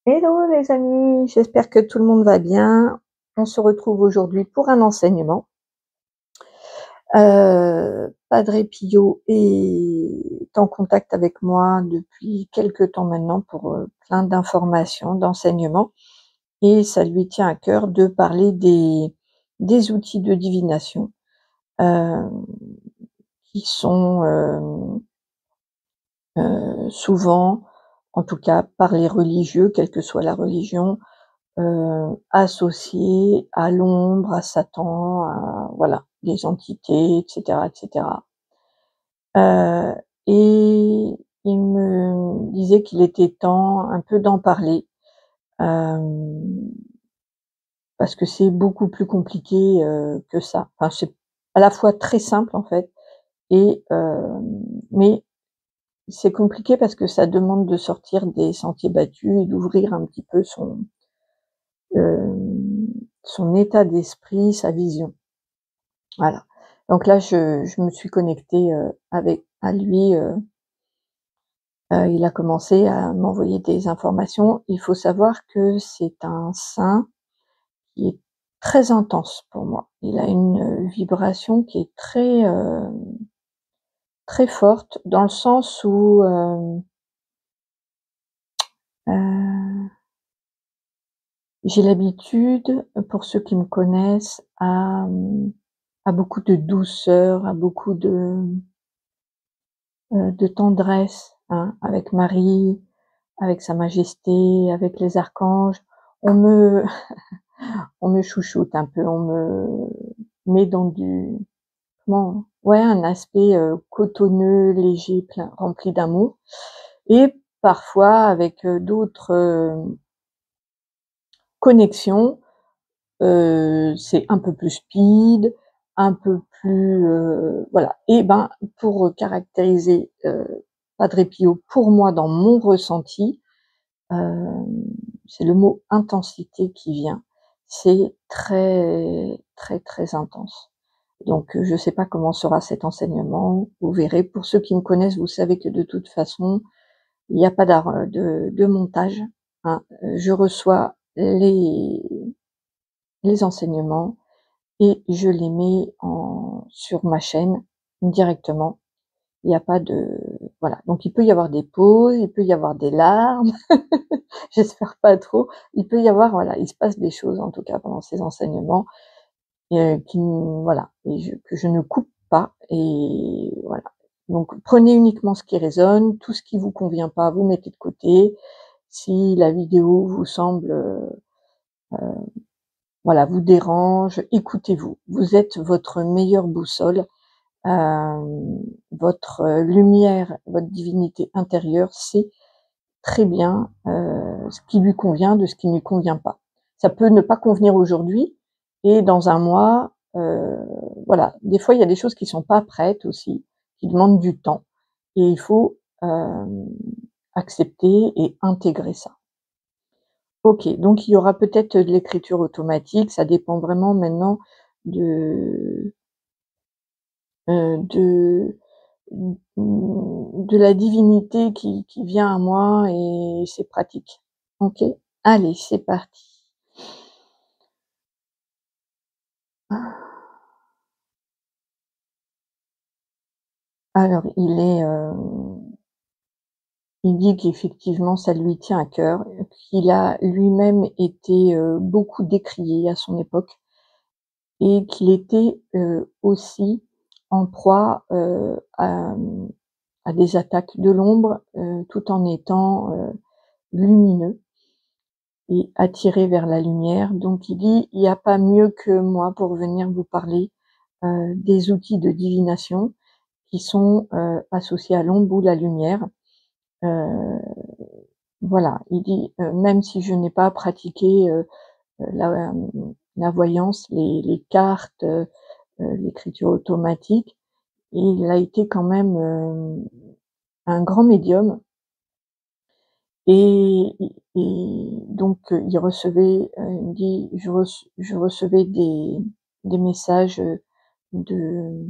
Hello les amis, j'espère que tout le monde va bien. On se retrouve aujourd'hui pour un enseignement. Padre Pio est en contact avec moi depuis quelque temps maintenant pour plein d'informations, d'enseignements, et ça lui tient à cœur de parler des outils de divination euh, qui sont souvent, en tout cas par les religieux, quelle que soit la religion, associés à l'ombre, à Satan, à voilà, des entités, etc., etc. Et il me disait qu'il était temps un peu d'en parler, parce que c'est beaucoup plus compliqué que ça. Enfin, c'est à la fois très simple en fait, et mais c'est compliqué parce que ça demande de sortir des sentiers battus et d'ouvrir un petit peu son état d'esprit, sa vision. Voilà. Donc là, je me suis connectée avec à lui. Il a commencé à m'envoyer des informations. Il faut savoir que c'est un saint qui est très intense pour moi. Il a une vibration qui est très forte, dans le sens où euh, j'ai l'habitude, pour ceux qui me connaissent, à beaucoup de douceur, à beaucoup de tendresse, hein, avec Marie, avec Sa Majesté, avec les archanges. On me, on me chouchoute un peu, on me met dans ouais, un aspect cotonneux, léger, plein, rempli d'amour. Et parfois avec d'autres connexions, c'est un peu plus speed, un peu plus, voilà. Et ben, pour caractériser Padre Pio, pour moi, dans mon ressenti, c'est le mot intensité qui vient. C'est très, très, très intense. Donc, je ne sais pas comment sera cet enseignement. Vous verrez. Pour ceux qui me connaissent, vous savez que de toute façon, il n'y a pas de montage, hein. Je reçois les enseignements et je les mets sur ma chaîne directement. Il n'y a pas de, voilà. Donc, il peut y avoir des pauses, il peut y avoir des larmes. J'espère pas trop. Il peut y avoir, voilà, il se passe des choses en tout cas pendant ces enseignements, voilà, que je ne coupe pas, et voilà. Donc prenez uniquement ce qui résonne, tout ce qui vous convient pas, vous mettez de côté. Si la vidéo vous semble, voilà, vous dérange, écoutez-vous. Vous êtes votre meilleure boussole, votre lumière, votre divinité intérieure sait très bien ce qui lui convient de ce qui ne lui convient pas. Ça peut ne pas convenir aujourd'hui, et dans un mois, voilà. Des fois, il y a des choses qui sont pas prêtes aussi, qui demandent du temps, et il faut accepter et intégrer ça. Ok, donc il y aura peut-être de l'écriture automatique, ça dépend vraiment maintenant de de de la divinité qui vient à moi, et c'est pratique. OK? Allez, c'est parti. Alors il dit qu'effectivement ça lui tient à cœur, qu'il a lui-même été, beaucoup décrié à son époque, et qu'il était, aussi en proie, à des attaques de l'ombre, tout en étant, lumineux et attiré vers la lumière. Donc il dit: «Il n'y a pas mieux que moi pour venir vous parler, des outils de divination qui sont, associés à l'ombre ou la lumière». Heu, voilà, il dit: «Même si je n'ai pas pratiqué, la voyance, les cartes, l'écriture automatique, il a été quand même, un grand médium». Et donc il recevait, il me dit: «Je recevais des messages, de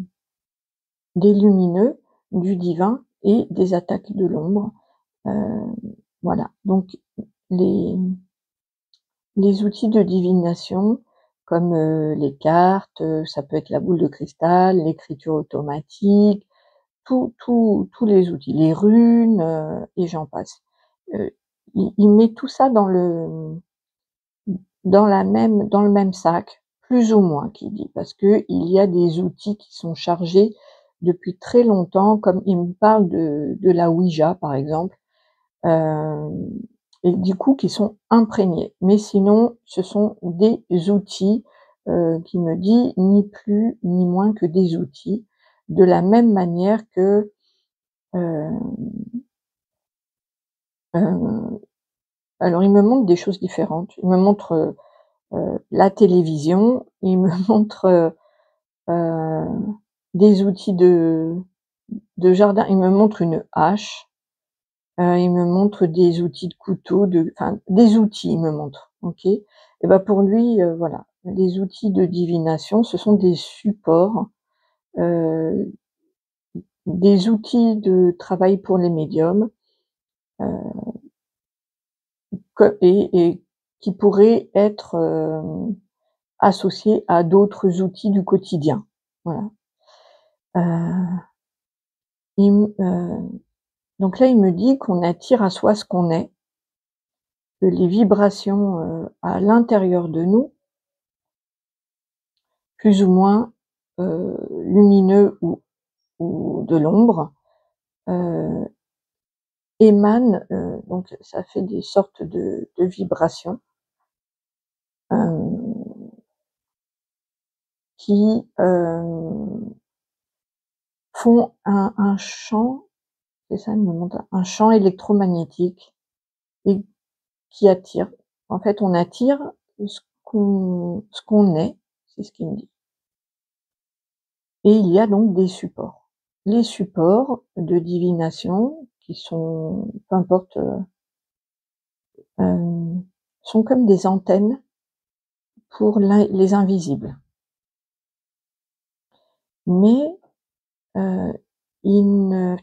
des lumineux, du divin et des attaques de l'ombre». Heu, voilà, donc les les outils de divination comme, les cartes, ça peut être la boule de cristal, l'écriture automatique, tous les outils, les runes, et j'en passe. Heu, il met tout ça dans le même sac, plus ou moins qu'il dit, parce qu'il y a des outils qui sont chargés depuis très longtemps, comme il me parle de la Ouija par exemple, hem et du coup qui sont imprégnés. Mais sinon, ce sont des outils, qu'il me dit, ni plus ni moins que des outils, de la même manière que, hem, heu, alors il me montre des choses différentes. Il me montre, la télévision, il me montre, heu, des outils de jardin, il me montre une hache, il me montre des outils de couteau, enfin des outils, il me montre, OK? Et bah, pour lui, voilà, les outils de divination, ce sont des supports, heu, des outils de travail pour les médiums, heu, et qui pourraient être, associés à d'autres outils du quotidien. Voilà. Heu, donc là, il me dit qu'on attire à soi ce qu'on est, que les vibrations, à l'intérieur de nous, plus ou moins, lumineux ou de l'ombre, heu, émanent, donc ça fait des sortes de vibrations, hem, qui, font un champ, c'est ça, il me montre un champ électromagnétique et qui attire. En fait, on attire ce qu'on est, c'est ce qu'il me dit. Et il y a donc des supports. Les supports de divination qui sont, peu importe, sont comme des antennes pour les invisibles. Mais, heu, il ne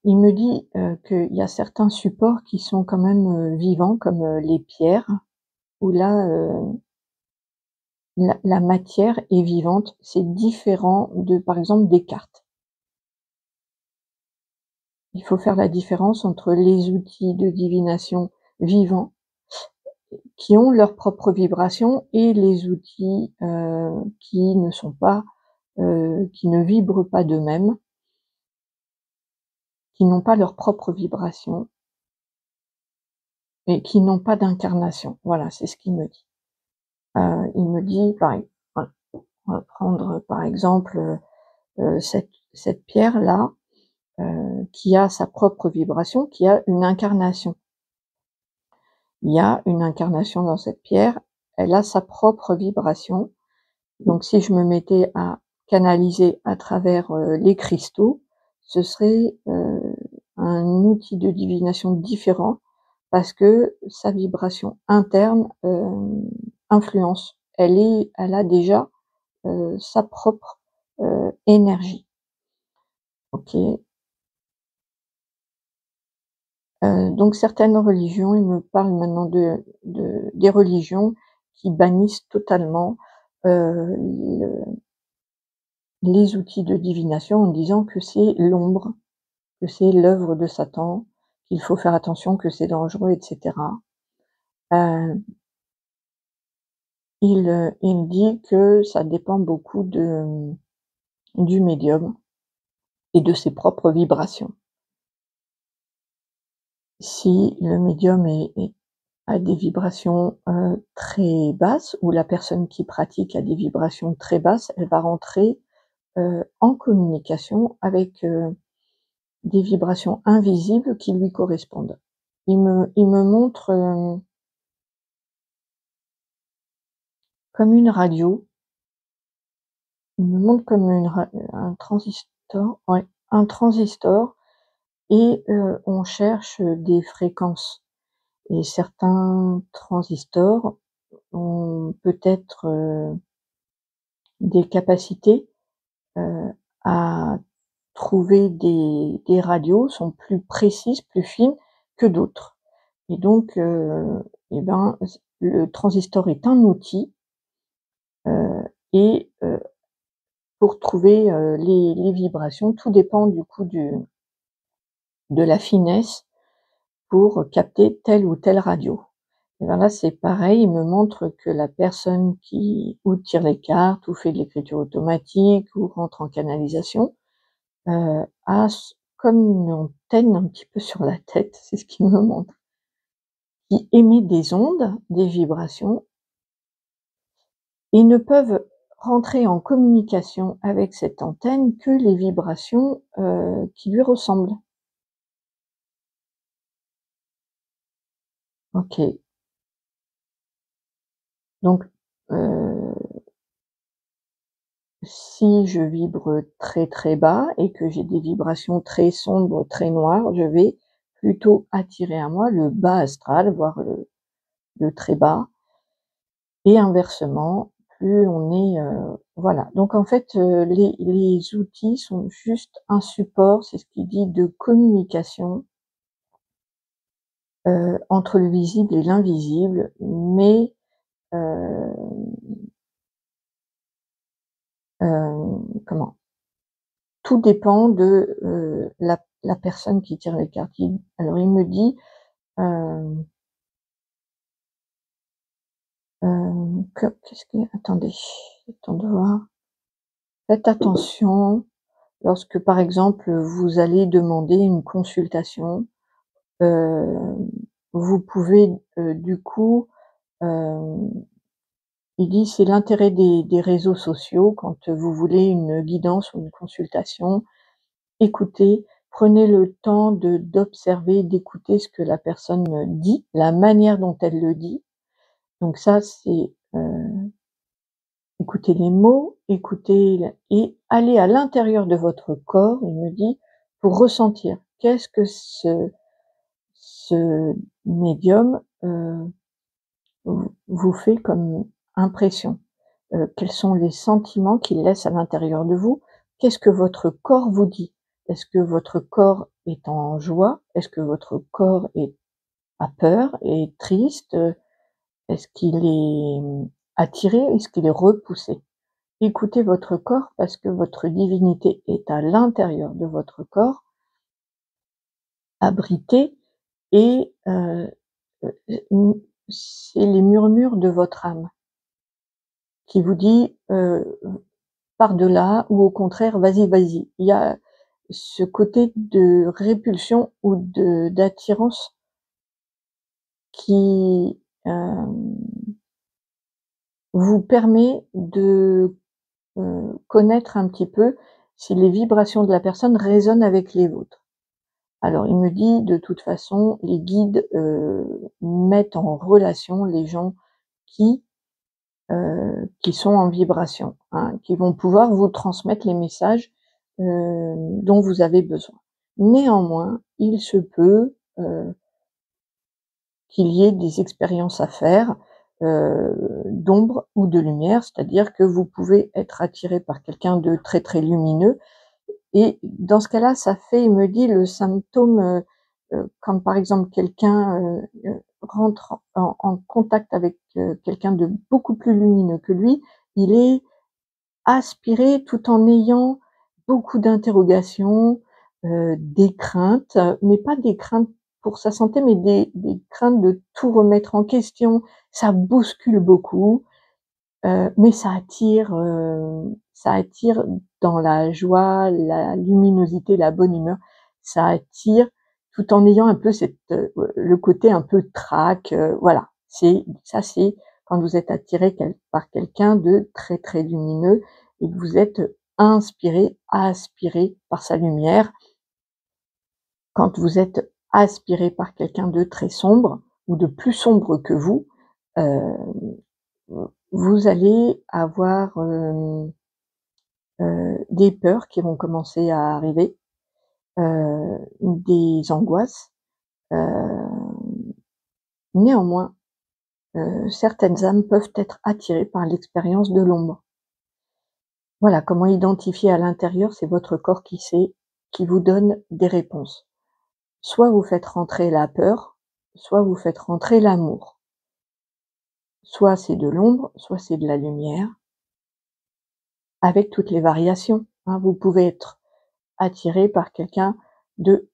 il me dit, qu'il y a certains supports qui sont quand même, vivants comme, les pierres où là, la matière est vivante. C'est différent de, par exemple, des cartes. Il faut faire la différence entre les outils de divination vivants qui ont leur propre vibration et les outils, qui ne sont pas, qui ne vibrent pas d'eux-mêmes, qui n'ont pas leur propre vibration et qui n'ont pas d'incarnation. Voilà, c'est ce qu'il me dit. Il me dit voilà, on va prendre par exemple, cette pierre-là, qui a sa propre vibration, qui a une incarnation. Il y a une incarnation dans cette pierre, elle a sa propre vibration. Donc si je me mettais à canaliser à travers, les cristaux, ce serait, un outil de divination différent parce que sa vibration interne, influence. Elle a déjà, sa propre, énergie. OK. Donc certaines religions, il me parle maintenant de des religions qui bannissent totalement, le les outils de divination en disant que c'est l'ombre, que c'est l'œuvre de Satan, qu'il faut faire attention, que c'est dangereux et cetera. Heu, il dit que ça dépend beaucoup du médium et de ses propres vibrations. Si le médium a des vibrations, très basses ou la personne qui pratique a des vibrations très basses, elle va rentrer, en communication avec, des vibrations invisibles qui lui correspondent. Il me montre, comme une radio, il me montre comme un transistor, ouais, un transistor et on cherche, des fréquences et certains transistors ont peut-être, des capacités, heu, à trouver des radios sont plus précises, plus fines que d'autres. Et donc, et ben, le transistor est un outil, et pour trouver, les vibrations, tout dépend du coup de la finesse pour capter telle ou telle radio. Et ben là, c'est pareil, il me montre que la personne qui ou tire les cartes ou fait de l'écriture automatique ou rentre en canalisation, a comme une antenne un petit peu sur la tête, c'est ce qu'il me montre, qui émet des ondes, des vibrations, et ne peuvent rentrer en communication avec cette antenne que les vibrations, qui lui ressemblent. OK. Donc, heu, si je vibre très, très bas et que j'ai des vibrations très sombres, très noires, je vais plutôt attirer à moi le bas astral, voire le très bas, et inversement, plus on est, voilà. Donc en fait, les outils sont juste un support, c'est ce qu'il dit, de communication, entre le visible et l'invisible, mais, heu, comment? Tout dépend de, la personne qui tire les cartes. Alors il me dit, hem, que qu'est-ce que attendez, j'attends de voir. Faites attention lorsque, par exemple, vous allez demander une consultation, heu, vous pouvez, du coup, hem, il dit: «C'est l'intérêt des réseaux sociaux quand, vous voulez une guidance ou une consultation, écoutez, prenez le temps d'observer, d'écouter ce que la personne, dit, la manière dont elle le dit». Donc ça, c'est, écouter les mots, écouter la et aller à l'intérieur de votre corps, il me dit, pour ressentir. Qu'est-ce que ce médium, vous fait comme impression? Quels sont les sentiments qu'il laisse à l'intérieur de vous? Qu'est-ce que votre corps vous dit? Est-ce que votre corps est en joie? Est-ce que votre corps a peur, est triste? Est-ce qu'il est, attiré? Est-ce qu'il est repoussé? Écoutez votre corps parce que votre divinité est à l'intérieur de votre corps, abritée, et c'est les murmures de votre âme qui vous dit, «Pars de là» ou au contraire: «Vas-y, vas-y». Il y a ce côté de répulsion ou d'attirance qui, vous permet de, connaître un petit peu si les vibrations de la personne résonnent avec les vôtres. Alors il me dit, de toute façon, les guides, mettent en relation les gens qui sont en vibration, hein, qui vont pouvoir vous transmettre les messages, dont vous avez besoin. Néanmoins, il se peut, qu'il y ait des expériences à faire, d'ombre ou de lumière, c'est-à-dire que vous pouvez être attiré par quelqu'un de très, très lumineux, et dans ce cas-là, ça fait, il me dit, le symptôme, quand par exemple quelqu'un, rentre en contact avec, quelqu'un de beaucoup plus lumineux que lui, il est aspiré tout en ayant beaucoup d'interrogations, des craintes, mais pas des craintes pour sa santé, mais des craintes de tout remettre en question. Ça bouscule beaucoup, mais ça attire dans la joie, la luminosité, la bonne humeur. Ça attire tout en ayant un peu le côté un peu trac, voilà. C'est quand vous êtes attiré par quelqu'un de très, très lumineux et que vous êtes inspiré, aspiré par sa lumière. Quand vous êtes aspiré par quelqu'un de très sombre ou de plus sombre que vous, heu, vous allez avoir, des peurs qui vont commencer à arriver, des angoisses, heu, néanmoins, certaines âmes peuvent être attirées par l'expérience de l'ombre. Voilà, comment identifier à l'intérieur, c'est votre corps qui sait, qui vous donne des réponses. Soit vous faites rentrer la peur, soit vous faites rentrer l'amour. Soit c'est de l'ombre, soit c'est de la lumière, avec toutes les variations, hein. Vous pouvez être attiré par quelqu'un de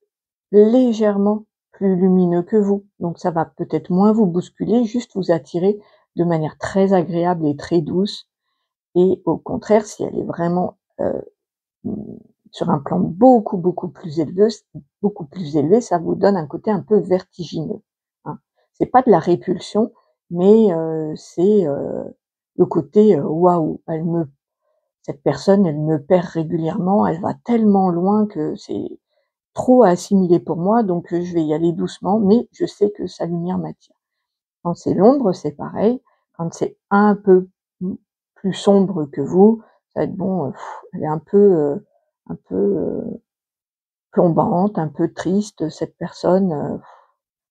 légèrement plus lumineux que vous, donc ça va peut-être moins vous bousculer, juste vous attirer de manière très agréable et très douce. Et au contraire, si elle est vraiment, mmh, sur un plan beaucoup plus élevé, ça vous donne un côté un peu vertigineux, hein. C'est pas de la répulsion, mais c'est, le côté, «Waouh, cette personne, elle me perd régulièrement, elle va tellement loin que c'est trop à assimiler pour moi, donc je vais y aller doucement, mais je sais que sa lumière m'attire». Quand c'est l'ombre, c'est pareil. Quand c'est un peu plus sombre que vous, ça va être bon, elle est un peu, plombante, un peu triste cette personne,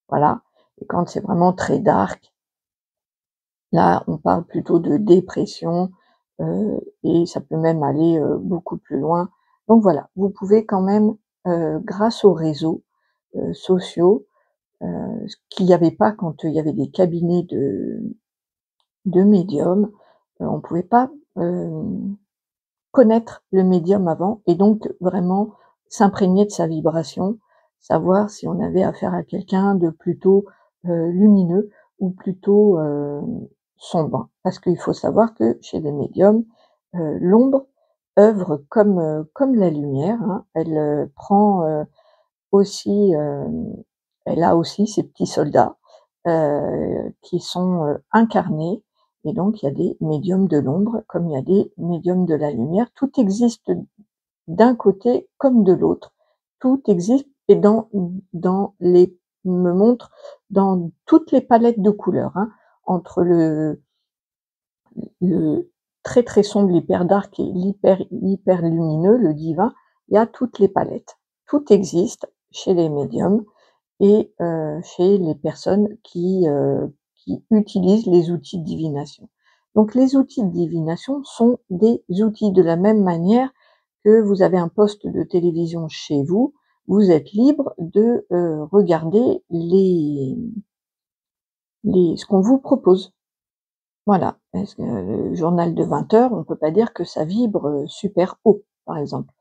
voilà. Et quand c'est vraiment très dark, là, on parle plutôt de dépression, et ça peut même aller, beaucoup plus loin. Donc voilà, vous pouvez quand même, grâce aux réseaux, sociaux, ce qu'il y avait pas quand il y avait des cabinets de médiums, on pouvait pas, connaître le médium avant et donc vraiment s'imprégner de sa vibration, savoir si on avait affaire à quelqu'un de plutôt, lumineux ou plutôt, sombre. Parce qu'il faut savoir que chez les médiums, l'ombre œuvre comme la lumière, hein. Elle, prend, aussi, elle a aussi ses petits soldats, qui sont, incarnés, et donc il y a des médiums de l'ombre comme il y a des médiums de la lumière. Tout existe d'un côté comme de l'autre. Tout existe et dans les me montre dans toutes les palettes de couleurs, hein, entre le très, très sombre, l'hyper dark et l'hyper lumineux, le divin, il y a toutes les palettes. Tout existe chez les médiums et chez les personnes qui utilisent les outils de divination. Donc les outils de divination sont des outils de la même manière que vous avez un poste de télévision chez vous, vous êtes libre de, regarder les ce qu'on vous propose. Voilà, parce que le journal de 20 heures, on peut pas dire que ça vibre, super haut, par exemple.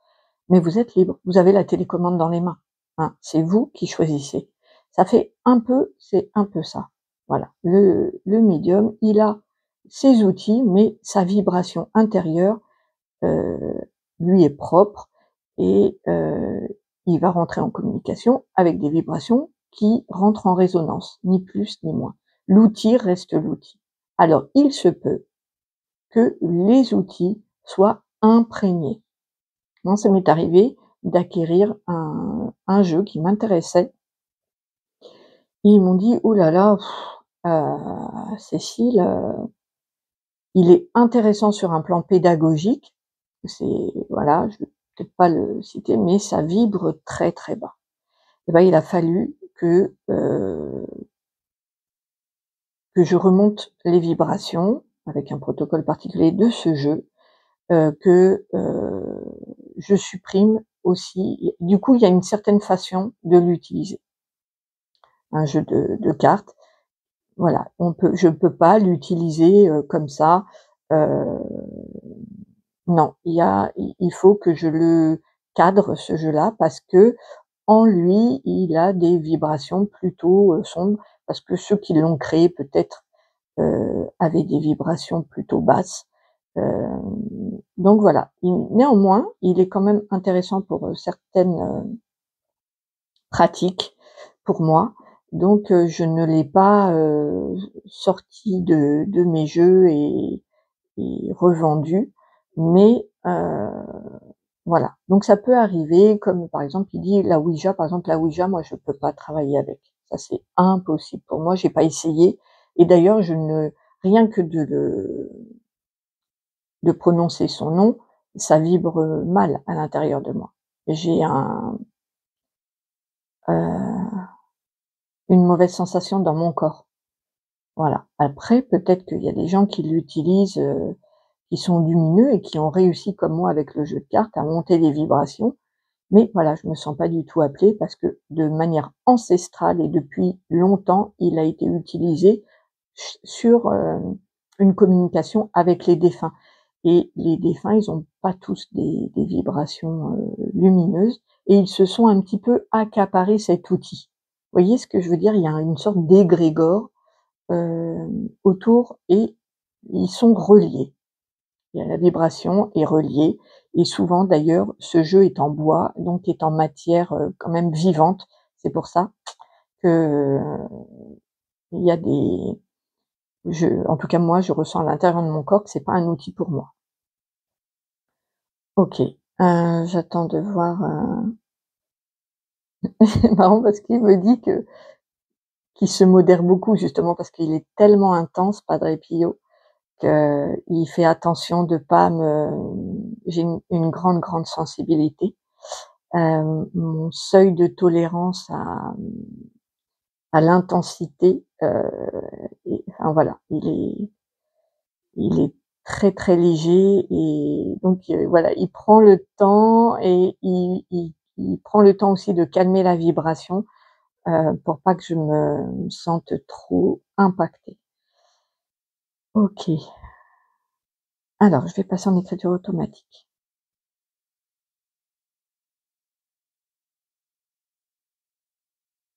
Mais vous êtes libre, vous avez la télécommande dans les mains, hein, c'est vous qui choisissez. C'est un peu ça. Voilà, le médium, il a ses outils, mais sa vibration intérieure, heu, lui est propre et il va rentrer en communication avec des vibrations qui rentrent en résonance, ni plus ni moins. L'outil reste l'outil. Alors il se peut que les outils soient imprégnés. Moi, ça m'est arrivé d'acquérir un jeu qui m'intéressait. Ils m'ont dit: «Ouh là là, Cécile, il est intéressant sur un plan pédagogique». C'est voilà, je vais peut-être pas le citer, mais ça vibre très, très bas. Et ben, il a fallu que je remonte les vibrations avec un protocole particulier de ce jeu, que, je supprime aussi du coup, il y a une certaine façon de l'utiliser. Un jeu de cartes, voilà, je peux pas l'utiliser, comme ça, heu, non, il faut que je le cadre ce jeu-là parce qu'en lui, il a des vibrations plutôt, sombres parce que ceux qui l'ont créé peut-être, avaient des vibrations plutôt basses. Donc voilà. Néanmoins, il est quand même intéressant pour, certaines, pratiques pour moi. Donc je ne l'ai pas, sorti de mes jeux et revendu, mais voilà. Donc ça peut arriver comme par exemple, il dit la Ouija, par exemple la Ouija, moi je peux pas travailler avec. Ça c'est impossible pour moi, j'ai pas essayé et d'ailleurs je ne rien que de prononcer son nom, ça vibre, mal à l'intérieur de moi. J'ai heu, une mauvaise sensation dans mon corps. Voilà. Après, peut-être qu'il y a des gens qui l'utilisent, qui sont lumineux et qui ont réussi comme moi avec le jeu de cartes à monter les vibrations Mais voilà, je me sens pas du tout appelée parce que de manière ancestrale et depuis longtemps, il a été utilisé sur, une communication avec les défunts et les défunts, ils ont pas tous des vibrations, lumineuses et ils se sont un petit peu accaparés cet outil. Vous voyez ce que je veux dire? Il y a une sorte d'égrégore, autour et ils sont reliés. Il y a la vibration est reliée et souvent d'ailleurs ce jeu est en bois, donc est en matière, quand même vivante. C'est pour ça que, il y a des en tout cas moi je ressens à l'intérieur de mon corps que c'est pas un outil pour moi. OK, j'attends de voir, c'est marrant parce qu'il me dit que qu'il se modère beaucoup justement parce qu'il est tellement intense Padre Pio, qu'il fait attention de pas me j'ai une grande, grande sensibilité. Mon seuil de tolérance à l'intensité, et enfin voilà, il est très, très léger et donc voilà, il prend le temps et il prend le temps aussi de calmer la vibration, pour pas que je me sente trop impactée. OK, alors je vais passer en écriture automatique.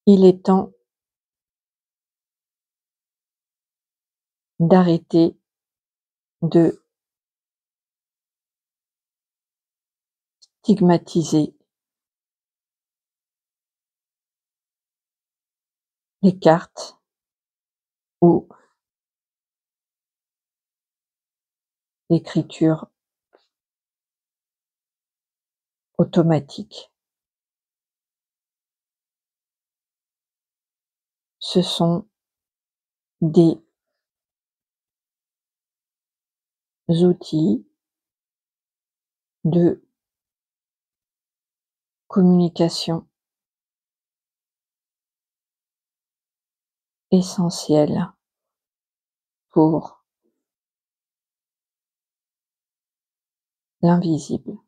Il est temps d'arrêter de stigmatiser les cartes ou l'écriture automatique. Ce sont des outils de communication essentiels pour l'invisible.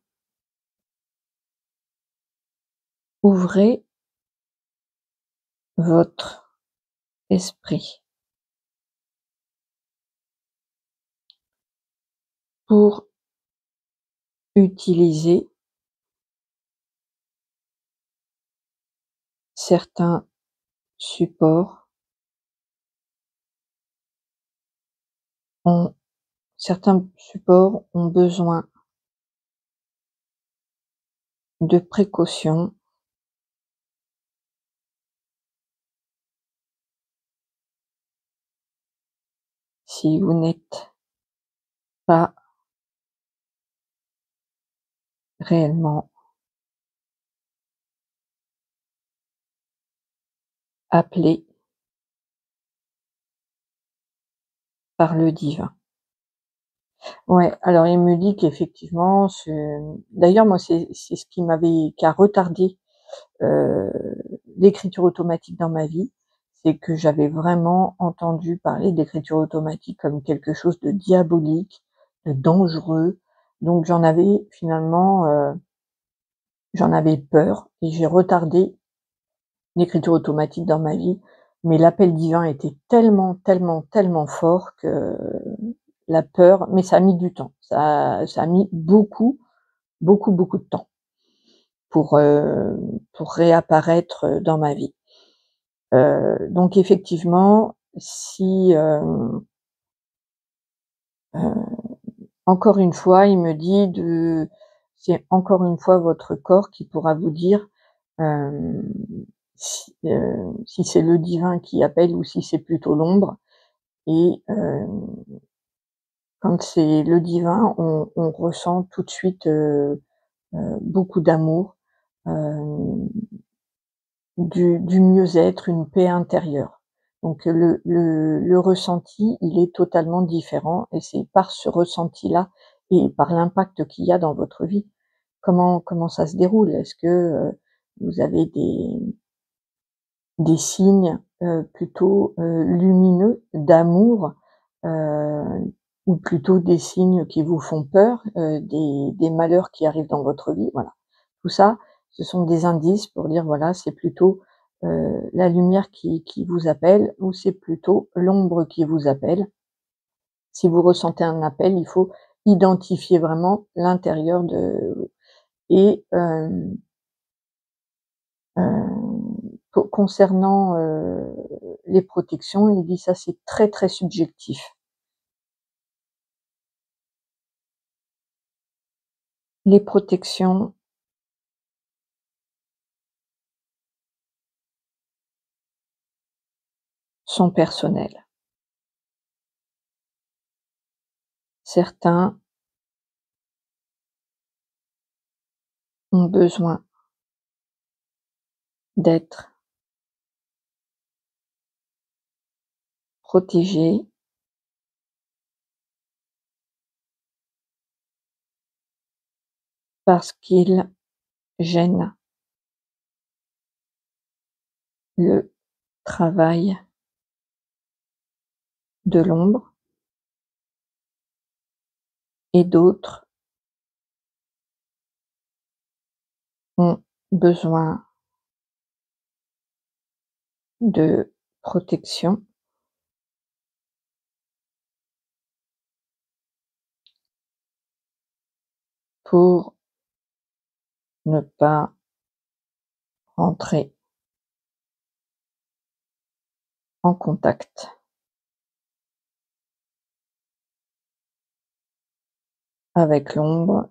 Ouvrez votre esprit pour utiliser certains supports ont certains supports ont besoin de précautions si vous n'êtes pas réellement appelé par le divin. Ouais, alors il me dit qu'effectivement, d'ailleurs moi c'est ce qui a retardé, heu, l'écriture automatique dans ma vie. C'est que j'avais vraiment entendu parler d'écriture automatique comme quelque chose de diabolique, de dangereux, donc j'en avais peur et j'ai retardé l'écriture automatique dans ma vie, mais l'appel divin était tellement, tellement, tellement fort que la peur mais ça a mis du temps. Ça a mis beaucoup, beaucoup, beaucoup de temps pour réapparaître, dans ma vie. Donc effectivement, si, heu, encore une fois, il me dit de c'est encore une fois votre corps qui pourra vous dire, hem, si c'est le divin qui appelle ou si c'est plutôt l'ombre et quand c'est le divin, on ressent tout de suite, beaucoup d'amour, hem, du mieux-être, une paix intérieure. Donc le ressenti, il est totalement différent et c'est par ce ressenti-là et par l'impact qu'il y a dans votre vie. Comment ça se déroule? Est-ce que, vous avez des signes, plutôt, lumineux d'amour, heu, ou plutôt des signes qui vous font peur, des malheurs qui arrivent dans votre vie? Voilà. Tout ça, Ce sont des indices pour dire voilà, c'est plutôt, la lumière qui vous appelle ou c'est plutôt l'ombre qui vous appelle. Si vous ressentez un appel, il faut identifier vraiment l'intérieur de et concernant, les protections, il dit ça c'est très, très subjectif. Les protections sont personnelles. Certains ont besoin d'être protégés parce qu'ils gênent le travail de l'ombre et d'autres ont besoin de protection pour ne pas rentrer en contact avec l'ombre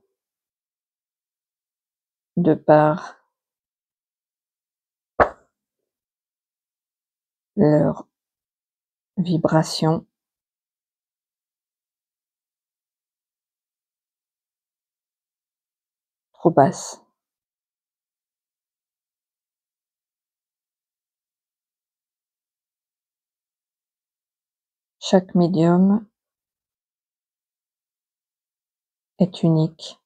de par leur vibration trop basse. Chaque médium est unique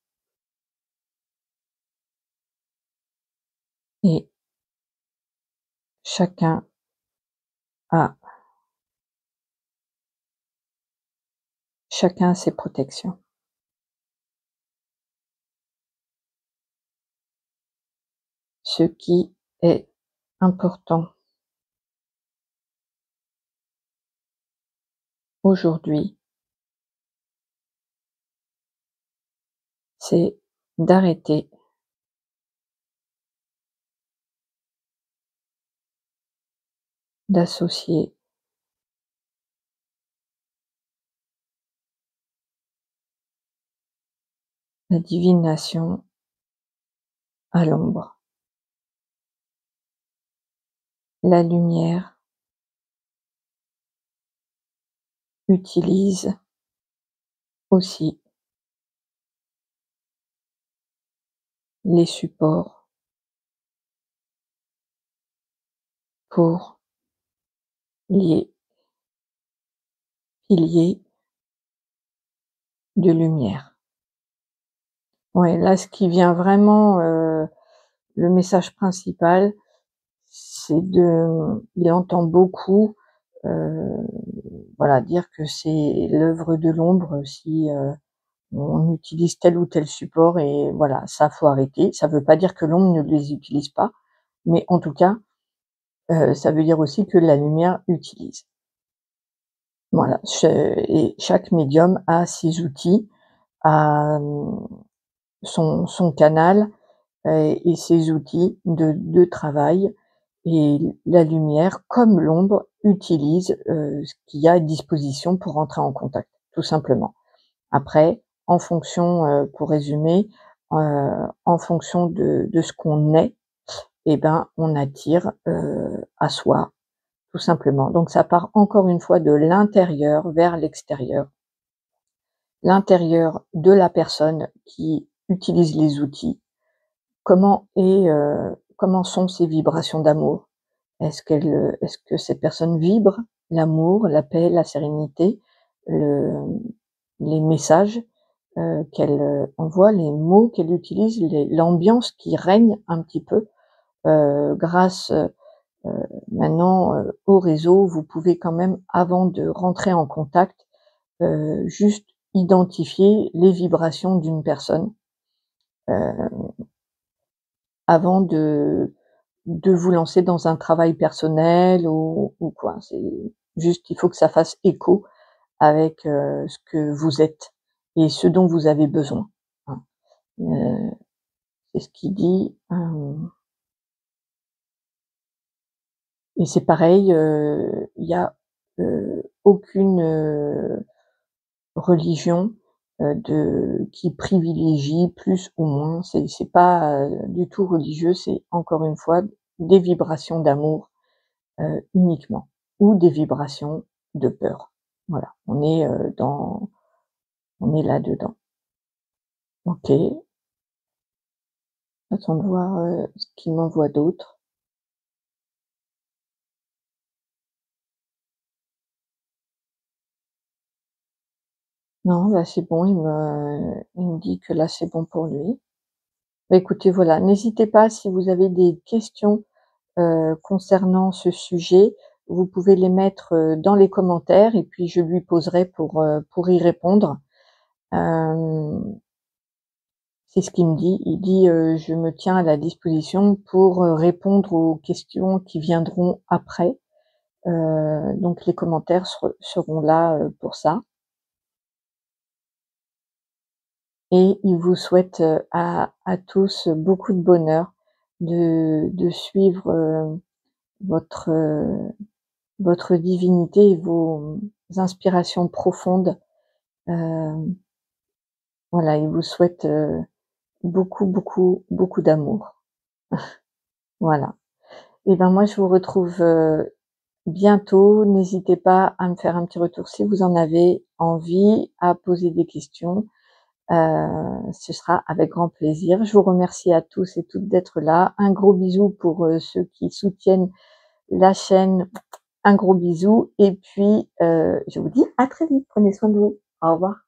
et chacun a ses protections. Ce qui est important aujourd'hui, c'est d'arrêter d'associer la divination à l'ombre. La lumière utilise aussi les supports pour les piliers de lumière. Ouais, là, ce qui vient vraiment, le message principal, c'est il entend beaucoup, heu, voilà, dire que c'est l'œuvre de l'ombre si, on utilise tel ou tel support et voilà, ça faut arrêter. Ça veut pas dire que l'ombre ne les utilise pas, mais en tout cas, ça veut dire aussi que la lumière utilise. Voilà, et chaque médium a ses outils, a, son canal, et ses outils de travail et la lumière, comme l'ombre, utilise, ce qu'il y a à disposition pour entrer en contact, tout simplement. Après, en fonction, pour résumer, en fonction de ce qu'on est, et ben, on attire, à soi, tout simplement. Donc ça part encore une fois de l'intérieur vers l'extérieur. L'intérieur de la personne qui utilise les outils. Comment sont ses vibrations d'amour? Est-ce que cette personne vibre l'amour, la paix, la sérénité, le les messages, qu'elle, envoie, les mots qu'elle utilise, l'ambiance qui règne un petit peu, grâce, maintenant, au réseau, vous pouvez quand même, avant de rentrer en contact, juste identifier les vibrations d'une personne, heu avant de vous lancer dans un travail personnel ou quoi. C'est juste, il faut que ça fasse écho avec, ce que vous êtes et ce dont vous avez besoin, hein. C'est ce qu'il dit, et c'est pareil, il y a, aucune, religion, de qui privilégie plus ou moins. C'est pas, du tout religieux, c'est encore une fois des vibrations d'amour, uniquement, ou des vibrations de peur. Voilà, on est là-dedans. OK, j'attends de voir, ce qu'il m'envoie d'autre. Non, là, c'est bon, il me dit que là, c'est bon pour lui. Bah, écoutez, voilà, n'hésitez pas si vous avez des questions, concernant ce sujet, vous pouvez les mettre, dans les commentaires et puis je lui poserai pour y répondre. Hem, c'est ce qu'il me dit. Il dit, «Je me tiens à la disposition pour, répondre aux questions qui viendront après». Donc les commentaires seront là, pour ça, et il vous souhaite, à tous beaucoup de bonheur, de suivre, votre, votre divinité et vos inspirations profondes. Hem, voilà, il vous souhaite, beaucoup, beaucoup, beaucoup d'amour. Voilà, et ben, moi je vous retrouve, bientôt. N'hésitez pas à me faire un petit retour si vous en avez envie, à poser des questions. Ce sera avec grand plaisir. Je vous remercie à tous et toutes d'être là. Un gros bisou pour, ceux qui soutiennent la chaîne. Un gros bisou et puis, je vous dis à très vite. Prenez soin de vous. Au revoir.